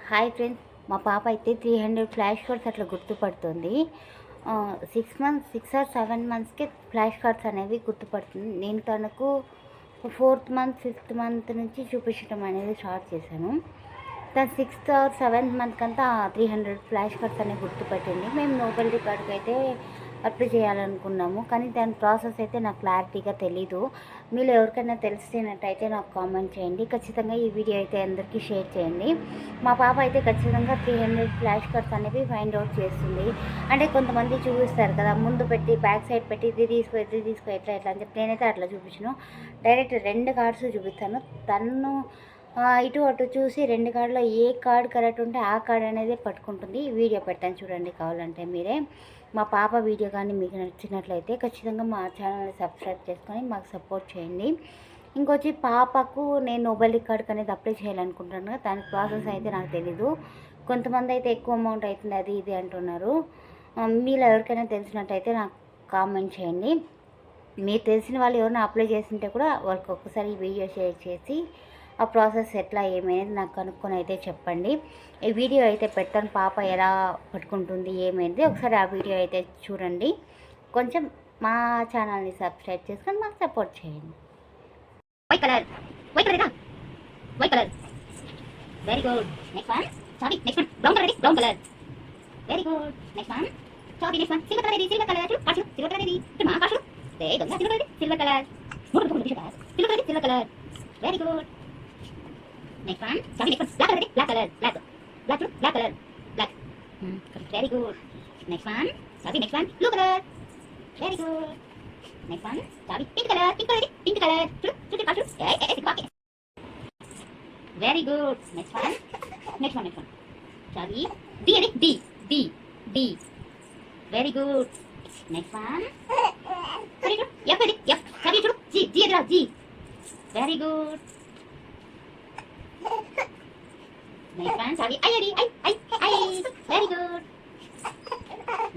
Hi friends, మా పాప అయితే 300 ఫ్లాష్ కార్డ్స్ అట్లా గుర్తుపడుతుంది. 6 ఆర్ 7 మంత్స్‌కే ఫ్లాష్ కార్డ్స్ అనేవి గుర్తుపడుతుంది. నేను తనకు 4th మంత్, 5th మంత్ నుంచి చూపించడం అనేది స్టార్ట్ చేశాను. తను 6th are 7th మంత్‌కంతా 300 flash cards అనేవి గుర్తుపట్టింది. మేము నోబెల్ రికార్డ్కి అయితే అప్లై చేయాలనుకున్నాము, కానీ దాని ప్రాసెస్ అయితే నాకు క్లారిటీగా తెలీదు. మీరు ఎవరికైనా తెలిసినట్టయితే నాకు కామెంట్ చేయండి. ఖచ్చితంగా ఈ వీడియో అయితే అందరికీ షేర్ చేయండి. మా పాప అయితే ఖచ్చితంగా 300 ఫ్లాష్ కార్డ్స్ అనేవి ఫైండ్ అవుట్ చేస్తుంది. అంటే కొంతమంది చూపిస్తారు కదా, ముందు పెట్టి బ్యాక్ సైడ్ పెట్టి ఇది తీసుకో ఎట్లా అని చెప్పి నేనైతే అట్లా చూపించను. డైరెక్ట్ 2 కార్డ్స్ చూపిస్తాను. తను ఇటు అటు చూసి 2 కార్డులో ఏ కార్డు కరెక్ట్ ఉంటే ఆ కార్డు అనేది పట్టుకుంటుంది. వీడియో పెట్టాను చూడండి, కావాలంటే మీరే. మా పాప వీడియో కానీ మీకు నచ్చినట్లయితే ఖచ్చితంగా మా ఛానల్ని సబ్స్క్రైబ్ చేసుకొని మాకు సపోర్ట్ చేయండి. ఇంకొచ్చి పాపకు నేను నోబెల్ రికార్డ్కి అనేది అప్లై చేయాలనుకుంటున్నాను. దాని ప్రాసెస్ అయితే నాకు తెలీదు. కొంతమంది అయితే ఎక్కువ అమౌంట్ అవుతుంది అది ఇది అంటున్నారు. మీలో ఎవరికైనా తెలిసినట్టయితే నాకు కామెంట్ చేయండి. మీరు తెలిసిన వాళ్ళు ఎవరైనా అప్లై చేస్తుంటే కూడా వాళ్ళకి ఒక్కసారి ఈ వీడియో షేర్ చేసి ఆ ప్రాసెస్ ఎట్లా ఏమైనది నాకు కనుక్కొని అయితే చెప్పండి. ఈ వీడియో అయితే పెడతాను, పాప ఎలా పట్టుకుంటుంది ఏమైంది ఒకసారి ఆ వీడియో అయితే చూడండి. కొంచెం మా ఛానల్ని సబ్స్క్రైబ్ చేసుకొని మాకు సపోర్ట్ చేయండి. White colour very good. Next one sorry, next one brown colour very good. Next one sorry, next one silver colour silver colour మా కాశు దే దొంగ silver colour silver colour very good. Next one, sorry, next one, black color, black color, very good. Next one, sorry, next one, blue color, very good. Next one, sorry, pink color, very good. Next one, sorry, D, very good. Next one, sorry, F, sorry, G, very good. Next one, sorry, I, very good.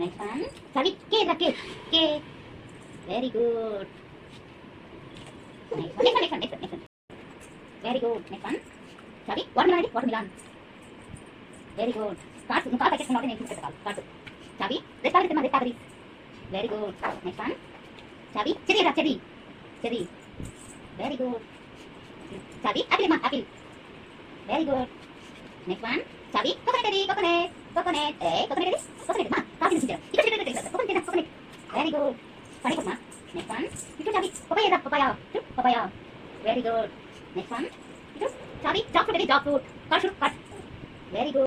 Next one, sorry, K, very good. Next one, very good. Next one, sorry, watermelon, very good. Cards, I guess not in cards. Sorry, red strawberries, very good. Next one, sorry, cherry, very good. Sorry, apple. Very good. Next one, sorry, coconut. Coconut, ma. Coconut. Very good. Sorry, ma. Next one, itu sorry, papaya. Very good. Next one, itu sorry, jackfruit. Cut. Very good.